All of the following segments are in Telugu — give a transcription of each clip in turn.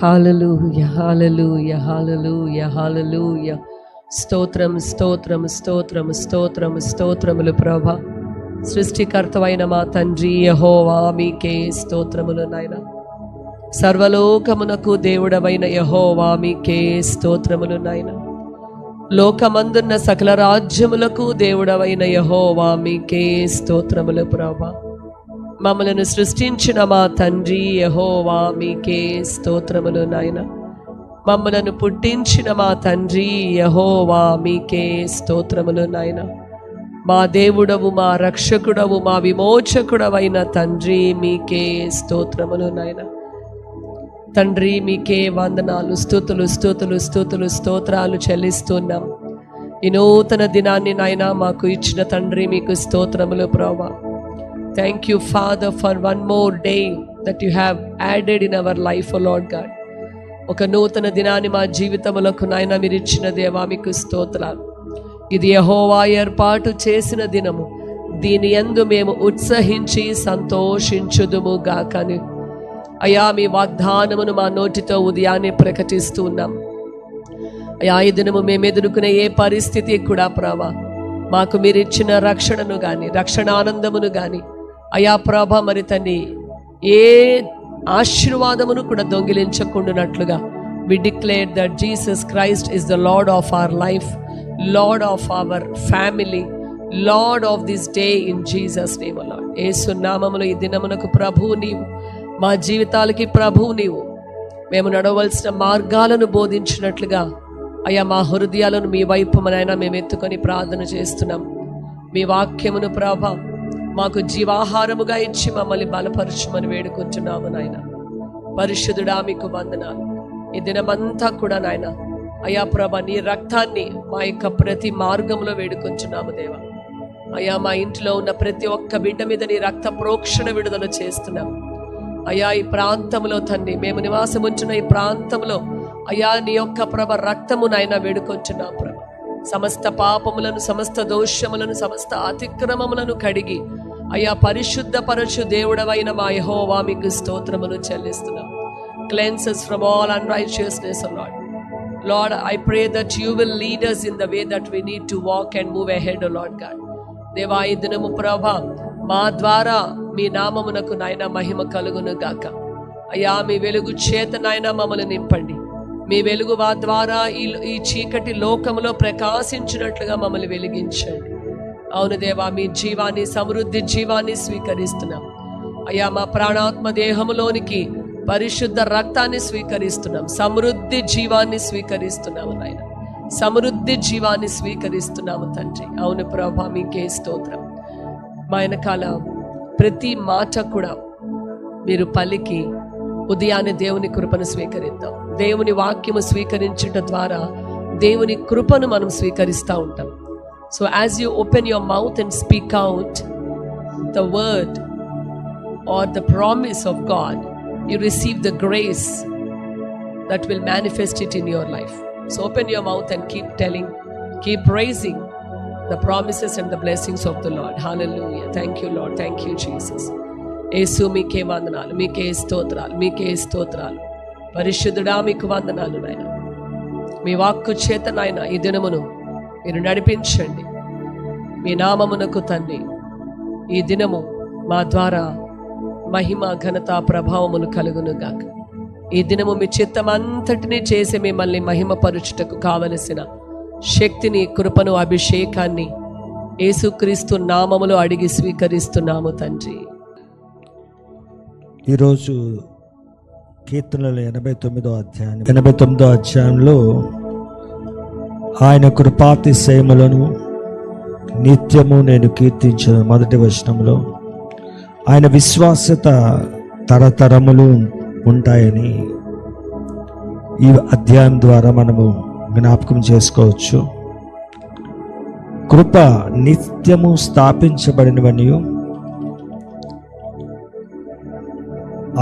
హల్లెలూయా, హల్లెలూయా, హల్లెలూయా, హల్లెలూయా. స్తోత్రం, స్తోత్రం, స్తోత్రం, స్తోత్రం, స్తోత్రములు ప్రభా. సృష్టికర్తవైన మా తండ్రి యెహోవా మీకే స్తోత్రములు నాయన. సర్వలోకమునకు దేవుడవైన యెహోవా మీకే స్తోత్రములు నాయన. లోకమందున్న సకల రాజ్యములకు దేవుడవైన యెహోవా మీకే స్తోత్రములు ప్రభా. మమ్మలను సృష్టించిన మా తండ్రి యెహోవా మీకే స్తోత్రములు నాయన. మమ్మలను పుట్టించిన మా తండ్రి యెహోవా మీకే స్తోత్రములు నాయన. మా దేవుడవు, మా రక్షకుడవు, మా విమోచకుడవైన తండ్రి మీకే స్తోత్రములు నాయన. తండ్రి మీకే వందనాలు, స్తుతులు, స్తుతులు, స్తుతులు, స్తోత్రాలు చెల్లిస్తున్నాం. ఈ నూతన దినాన్ని నాయన మాకు ఇచ్చిన తండ్రి మీకు స్తోత్రములు ప్రభా. Thank you, Father, for one more day that you have added in our life, O Lord God. ఒక నూతన దినాన్ని మా జీవితములకు నాయన మీరు ఇచ్చిన దేవా మీకు స్తోత్రాలు. ఇది యెహోవా ఏర్పాటు చేసిన దినము, దీని యందు మేము ఉత్సహించి సంతోషించుదుము గాకని అయా మీ వాగ్దానమును మా నోటితో ఉదయాన్నే ప్రకటిస్తూ ఉన్నాం. అయా ఈ దినము మేము ఎదుర్కొనే ఏ పరిస్థితి కూడా ప్రభా, మాకు మీరు ఇచ్చిన రక్షణను కానీ, రక్షణ ఆనందమును కానీ అయా ప్రభ మరి తండ్రి ఏ ఆశీర్వాదమును కూడా దొంగిలించకుండానట్లుగా we declare that Jesus Christ is the Lord of our life, Lord of our family, Lord of this day in Jesus name, O Lord. యేసు నామములో ఈ దినమునకు ప్రభువు నీవు, మా జీవితాలకి ప్రభువు నీవు. మేము నడవలసిన మార్గాలను బోధించినట్లుగా అయా మా హృదయాలను మీ వైపు మనైనా మేము ఎత్తుకొని ప్రార్థన చేస్తున్నాం. మీ వాక్యమును ప్రభా మాకు జీవాహారముగా ఇచ్చి మమ్మల్ని బలపరచుమని వేడుకుంటున్నాము నాయన. పరిశుద్ధుడా మీకు వందనాలు. ఈ దినమంతా కూడా నాయన అయా ప్రభా నీ రక్తాన్ని మా యొక్క ప్రతి మార్గంలో వేడుకుంటున్నాము దేవా. అయా మా ఇంట్లో ఉన్న ప్రతి ఒక్క బిడ్డ మీద నీ రక్త ప్రోక్షణ విడుదల చేస్తున్నాం. అయా ఈ ప్రాంతంలో తండ్రి మేము నివాసం ఉంచిన ఈ ప్రాంతంలో అయా నీ యొక్క ప్రభ రక్తము నాయన వేడుకొంచున్నాం ప్రభ. సమస్త పాపములను, సమస్త దోషములను, సమస్త అతిక్రమములను కడిగి అయా పరిశుద్ధపరచు దేవుడవైన మా యెహోవా మీకు స్తోత్రములు చెల్లిస్తున్నాం. Cleanse us from all unrighteousness, O Lord. Lord, I pray that you will lead us in the way that we need to walk and move ahead, O Lord God. దేవా ఈ దినము ప్రభా మా ద్వారా మీ నామమునకు నాయన మహిమ కలుగును గాక. అయా మీ వెలుగు చేత నాయన మమ్మల్ని నింపండి. మీ వెలుగు మా ద్వారా ఈ చీకటి లోకములో ప్రకాశించినట్లుగా మమ్మల్ని వెలిగించండి. అవును దేవా, మీ జీవాన్ని, సమృద్ధి జీవాన్ని స్వీకరిస్తున్నాం. అయ్యా మా ప్రాణాత్మ దేహములోనికి పరిశుద్ధ రక్తాన్ని స్వీకరిస్తున్నాం. సమృద్ధి జీవాన్ని స్వీకరిస్తున్నాము నాయన. సమృద్ధి జీవాన్ని స్వీకరిస్తున్నాము తండ్రి. అవును ప్రభా మీకే స్తోత్రం. మా వెనకాల ప్రతి మాట కూడా మీరు పలికి ఉదయాన్నే దేవుని కృపను స్వీకరిద్దాం. దేవుని వాక్యము స్వీకరించడం ద్వారా దేవుని కృపను మనం స్వీకరిస్తూ ఉంటాం. So as you open your mouth and speak out the word or the promise of God, you receive the grace that will manifest it in your life. So open your mouth and keep telling, keep praising the promises and the blessings of the Lord. Hallelujah. Thank you Lord. Thank you Jesus. యేసు మీకే వందనాలు, మీకే స్తోత్రాలు, మీకే స్తోత్రాలు. పరిశుద్ధుడా మీకు వందనాలు నాయన. మీ వాక్కు చేత నాయన ఈ దినమును మీరు నడిపించండి. మీ నామమునకు తండ్రి ఈ దినము మా ద్వారా మహిమ, ఘనత, ప్రభావములు కలుగును గాక. ఈ దినము మీ చిత్తమంతటినీ చేసి మిమ్మల్ని మహిమపరుచుటకు కావలసిన శక్తిని, కృపను, అభిషేకాన్ని యేసుక్రీస్తు నామములో అడిగి స్వీకరిస్తున్నాము తండ్రి. ఈరోజు కీర్తనలు 89వ అధ్యాయంలో ఆయన కృపాతిశయములను నిత్యము నేను కీర్తించిన మొదటి వచనంలో ఆయన విశ్వాసత తరతరములు ఉంటాయని ఈ అధ్యాయం ద్వారా మనము జ్ఞాపకం చేసుకోవచ్చు. కృప నిత్యము స్థాపించబడినవనియు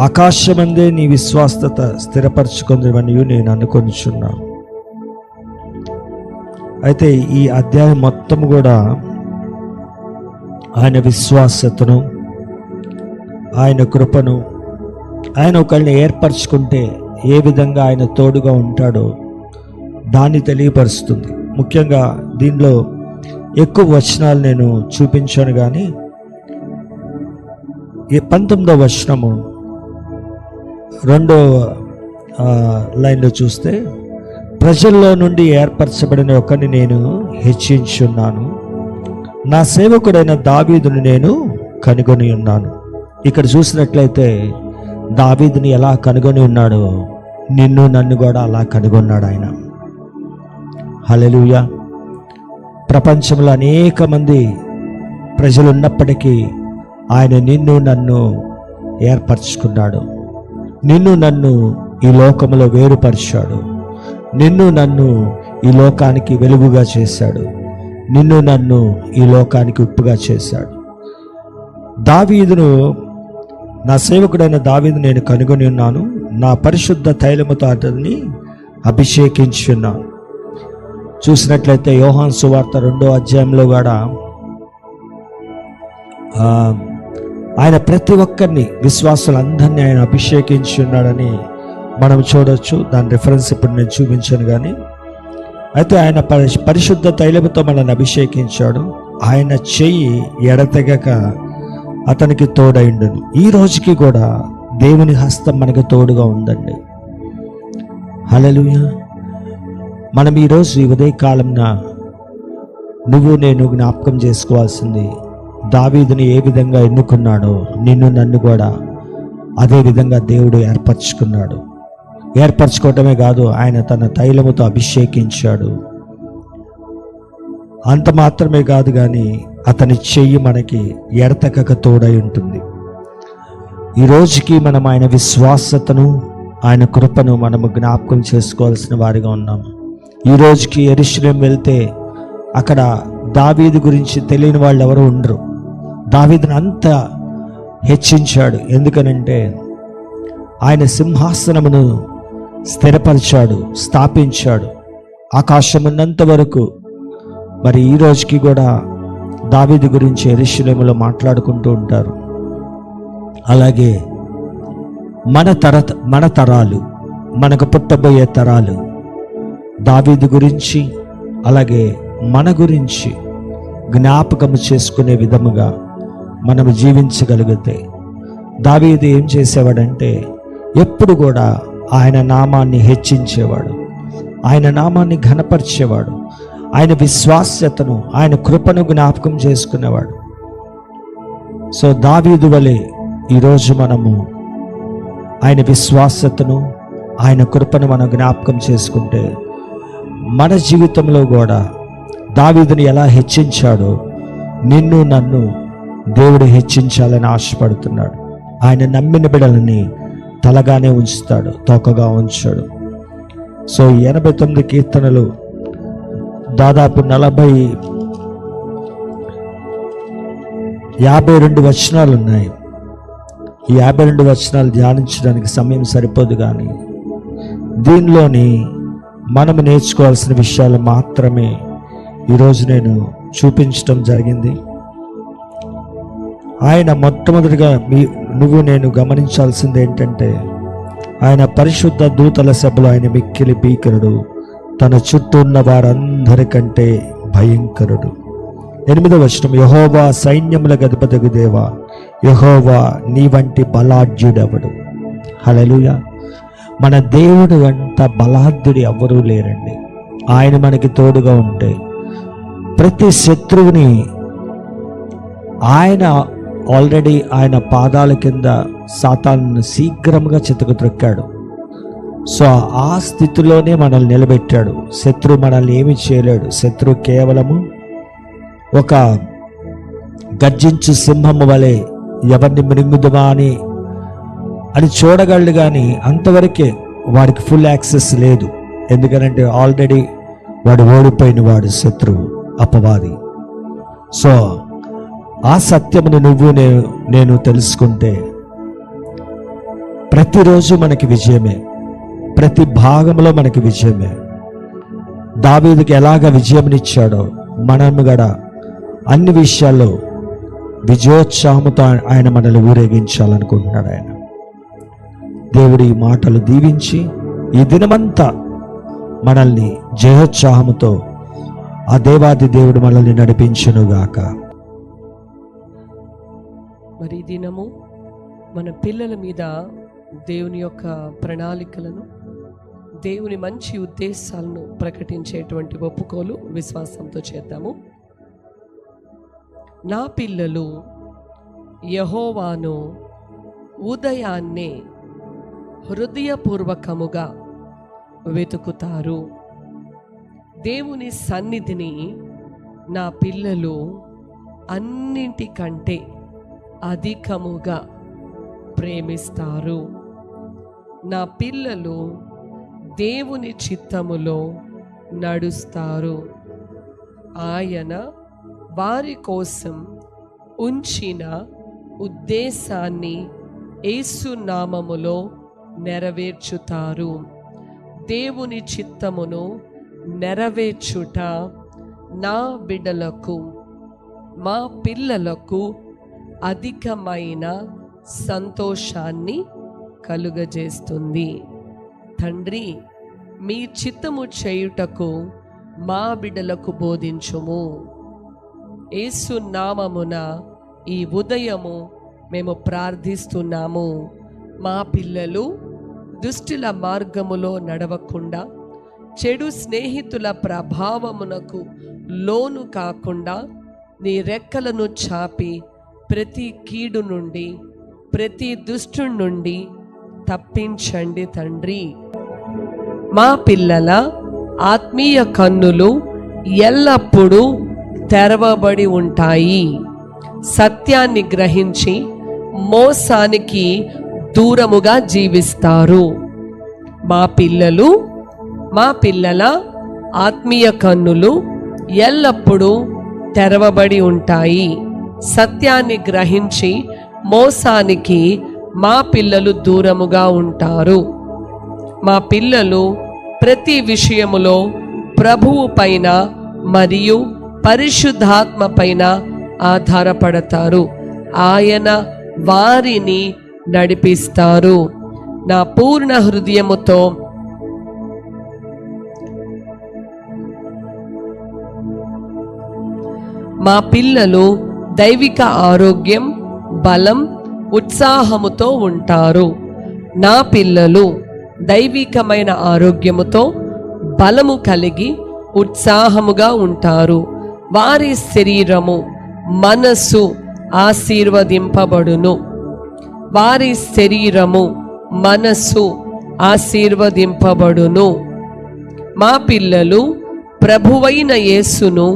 ఆకాశమందే నీ విశ్వాసత స్థిరపరచుకుందివనియు నేను అనుకొనిచున్నాను. అయితే ఈ అధ్యాయం మొత్తం కూడా ఆయన విశ్వాసతను, ఆయన కృపను, ఆయన ఒకళ్ళని ఏర్పరచుకుంటే ఏ విధంగా ఆయన తోడుగా ఉంటాడో దాన్ని తెలియపరుస్తుంది. ముఖ్యంగా దీనిలో ఎక్కువ వచనాలు నేను చూపించాను, కానీ ఈ 19వ వచనము 2వ లైన్లో చూస్తే, ప్రజల్లో నుండి ఏర్పరచబడిన ఒకరిని నేను హెచ్చించున్నాను, నా సేవకుడైన దావీదును నేను కనుగొని ఉన్నాను. ఇక్కడ చూసినట్లయితే దావీదుని ఎలా కనుగొని ఉన్నాడో నిన్ను నన్ను కూడా అలా కనుగొన్నాడు ఆయన. హల్లెలూయా. ప్రపంచంలో అనేక మంది ప్రజలు ఉన్నప్పటికీ ఆయన నిన్ను నన్ను ఏర్పరచుకున్నాడు. నిన్ను నన్ను ఈ లోకంలో వేరుపరిచాడు. నిన్ను నన్ను ఈ లోకానికి వెలుగుగా చేశాడు. నిన్ను నన్ను ఈ లోకానికి ఉప్పుగా చేశాడు. దావీదును, నా సేవకుడైన దావీదు నేను కనుగొని ఉన్నాను, నా పరిశుద్ధ తైలముతో అతన్ని అభిషేకించున్నాను. చూసినట్లయితే యోహాను సువార్త 2వ అధ్యాయంలో కూడా ఆయన ప్రతి ఒక్కరిని, విశ్వాసులందరినీ ఆయన అభిషేకించి ఉన్నాడని మనం చూడవచ్చు. దాని రిఫరెన్స్ ఇప్పుడు నేను చూపించాను. కానీ అయితే ఆయన పరిశుద్ధ తైలముతో మనల్ని అభిషేకించాడు. ఆయన చెయ్యి ఎడతెగక అతనికి తోడైండును. ఈ రోజుకి కూడా దేవుని హస్తం మనకు తోడుగా ఉందండి. హల్లెలూయా. మనం ఈరోజు ఈ ఉదయకాలంన నువ్వు నేను జ్ఞాపకం చేసుకోవాల్సింది, దావీదుని ఏ విధంగా ఎన్నుకున్నాడో నిన్ను నన్ను కూడా అదే విధంగా దేవుడు ఏర్పరచుకున్నాడు. ఏర్పరచుకోవటమే కాదు, ఆయన తన తైలముతో అభిషేకించాడు. అంత మాత్రమే కాదు, కానీ అతని చెయ్యి మనకి ఎడతెగక తోడై ఉంటుంది. ఈ రోజుకి మనం ఆయన విశ్వాసతను, ఆయన కృపను మనము జ్ఞాపకం చేసుకోవాల్సిన వారిగా ఉన్నాము. ఈ రోజుకి యెరూషలేం వెళ్తే అక్కడ దావీదు గురించి తెలియని వాళ్ళు ఎవరు ఉండరు. దావీదును అంత హెచ్చించాడు. ఎందుకనంటే ఆయన సింహాసనమును స్థిరపరిచాడు, స్థాపించాడు ఆకాశం ఉన్నంత వరకు. మరి ఈ రోజుకి కూడా దావీదు గురించి యెరూషలేములో మాట్లాడుకుంటూ ఉంటారు. అలాగే మన తరాలు, మనకు పుట్టబోయే తరాలు దావీదు గురించి, అలాగే మన గురించి జ్ఞాపకము చేసుకునే విధముగా మనము జీవించగలిగితే, దావీదు ఏం చేసేవాడంటే ఎప్పుడు కూడా ఆయన నామాన్ని హెచ్చించేవాడు, ఆయన నామాన్ని ఘనపరిచేవాడు, ఆయన విశ్వాస్యతను, ఆయన కృపను జ్ఞాపకం చేసుకునేవాడు. సో దావీదు వలె ఈరోజు మనము ఆయన విశ్వాస్యతను, ఆయన కృపను మనం జ్ఞాపకం చేసుకుంటే మన జీవితంలో కూడా దావీదుని ఎలా హెచ్చించాడో నిన్ను నన్ను దేవుడు హెచ్చించాలని ఆశపడుతున్నాడు. ఆయన నమ్మిన బిడ్డలని తలగానే ఉంచుతాడు, తోకగా ఉంచాడు. సో 89 కీర్తనలు దాదాపు 52 వచనాలు ఉన్నాయి. ఈ 52 వచనాలు ధ్యానించడానికి సమయం సరిపోదు, కానీ దీనిలోని మనము నేర్చుకోవాల్సిన విషయాలు మాత్రమే ఈరోజు నేను చూపించడం జరిగింది. ఆయన మొట్టమొదటిగా నువ్వు నేను గమనించాల్సింది ఏంటంటే, ఆయన పరిశుద్ధ దూతల సభలో ఆయన మిక్కిలి భీకరుడు, తన చుట్టూ ఉన్న వారందరికంటే భయంకరుడు. 8వ వచనం, యెహోవా సైన్యముల అధిపతియగు దేవా, యెహోవా నీ వంటి బలాఢ్యుడెవడు. హల్లెలూయా. మన దేవుడు అంత బలాఢ్యుడు ఎవ్వరూ లేరండి. ఆయన మనకి తోడుగా ఉంటే ప్రతి శత్రువుని ఆయన ఆల్రెడీ ఆయన పాదాల కింద సాతాను శీఘ్రంగా చితకత్రొక్కాడు. సో ఆ స్థితిలోనే మనల్ని నిలబెట్టాడు. శత్రువు మనల్ని ఏమి చేయలేడు. శత్రువు కేవలము ఒక గర్జించు సింహము వలె ఎవరిని మృంగుదుమా అని చూడగలడు, కానీ అంతవరకే వాడికి ఫుల్ యాక్సెస్ లేదు. ఎందుకనంటే ఆల్రెడీ వాడు ఓడిపోయిన వాడు, శత్రువు అపవాది. సో ఆ సత్యమును నువ్వు నేను తెలుసుకుంటే ప్రతిరోజు మనకి విజయమే, ప్రతి భాగంలో మనకి విజయమే. దావీదుకి ఎలాగ విజయమునిచ్చాడో మనము కూడా అన్ని విషయాల్లో విజయోత్సాహంతో ఆయన మనల్ని ఊరేగించాలనుకుంటున్నాడు. ఆయన దేవుడి ఈ మాటలు దీవించి ఈ దినమంతా మనల్ని జయోత్సాహముతో ఆ దేవాది దేవుడు మనల్ని నడిపించునుగాక. మరి ఈ దినము మన పిల్లల మీద దేవుని యొక్క ప్రణాళికలను, దేవుని మంచి ఉద్దేశాలను ప్రకటించేటువంటి ఒప్పుకోలు విశ్వాసంతో చేద్దాము. నా పిల్లలు యెహోవాను ఉదయాన్నే హృదయపూర్వకముగా వెతుకుతారు. దేవుని సన్నిధిని నా పిల్లలు అన్నింటికంటే అధికముగా ప్రేమిస్తారు. నా పిల్లలు దేవుని చిత్తములో నడుస్తారు. ఆయన వారి కోసం ఉంచిన ఉద్దేశాన్ని యేసు నామములో నెరవేర్చుతారు. దేవుని చిత్తమును నెరవేర్చుట నా బిడ్డలకు, మా పిల్లలకు అధికమైన సంతోషాన్ని కలుగజేస్తుంది. తండ్రి, మీ చిత్తము చేయుటకు మా బిడ్డలకు బోధించుము. యేసు నామమున ఈ ఉదయము మేము ప్రార్థిస్తున్నాము. మా పిల్లలు దుష్టుల మార్గములో నడవకుండా, చెడు స్నేహితుల ప్రభావమునకు లోను కాకుండా నీ రెక్కలను చాపి ప్రతి కీడు నుండి, ప్రతి దుష్టుడి నుండి తప్పించండి తండ్రి. మా పిల్లల ఆత్మీయ కన్నులు ఎల్లప్పుడూ తెరవబడి ఉంటాయి. సత్యాన్ని గ్రహించి మోసానికి దూరముగా జీవిస్తారు. మా పిల్లల ఆత్మీయ కన్నులు ఎల్లప్పుడూ తెరవబడి ఉంటాయి. సత్యాన్ని గ్రహించి మోసానికి మా పిల్లలు దూరముగా ఉంటారు. మా పిల్లలు ప్రతి విషయములో ప్రభువు పైన మరియు పరిశుద్ధాత్మ పైన ఆధారపడతారు. ఆయన వారిని నడిపిస్తారు. నా పూర్ణ హృదయముతో మా పిల్లలు దైవిక ఆరోగ్యం, బలం, ఉత్సాహముతో ఉంటారు. నా పిల్లలు దైవికమైన ఆరోగ్యముతో బలము కలిగి ఉత్సాహముగా ఉంటారు. వారి శరీరము, మనస్సు ఆశీర్వదింపబడును. వారి శరీరము, మనస్సు ఆశీర్వదింపబడును. మా పిల్లలు ప్రభువైన యేసును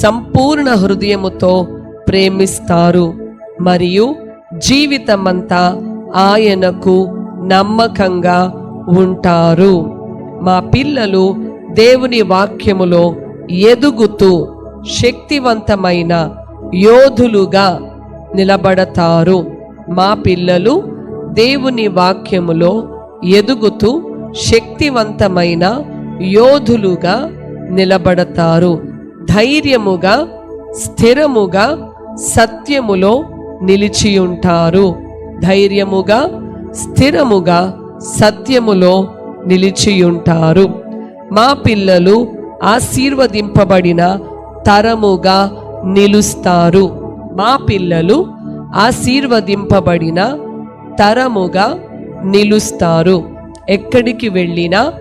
సంపూర్ణ హృదయముతో ప్రేమిస్తారు మరియు జీవితమంతా ఆయనకు నమ్మకంగా ఉంటారు. మా పిల్లలు దేవుని వాక్యములో ఎదుగుతూ శక్తివంతమైన యోధులుగా నిలబడతారు. మా పిల్లలు దేవుని వాక్యములో ఎదుగుతూ శక్తివంతమైన యోధులుగా నిలబడతారు. ధైర్యముగా, స్థిరముగా సత్యములో నిలిచియుంటారు. ధైర్యముగా, స్థిరముగా సత్యములో నిలిచియుంటారు. మా పిల్లలు ఆశీర్వదింపబడిన తరముగా నిలుస్తారు. మా పిల్లలు ఆశీర్వదింపబడిన తరముగా నిలుస్తారు. ఎక్కడికి వెళ్ళినా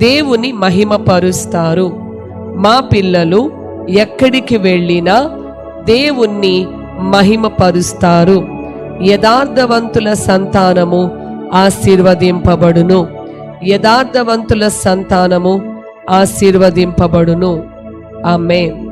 దేవుని మహిమపరుస్తారు. మా పిల్లలు ఎక్కడికి వెళ్ళినా దేవుణ్ణి మహిమపరుస్తారు. యథార్థవంతుల సంతానము ఆశీర్వదింపబడును. యథార్థవంతుల సంతానము ఆశీర్వదింపబడును. ఆమేన్.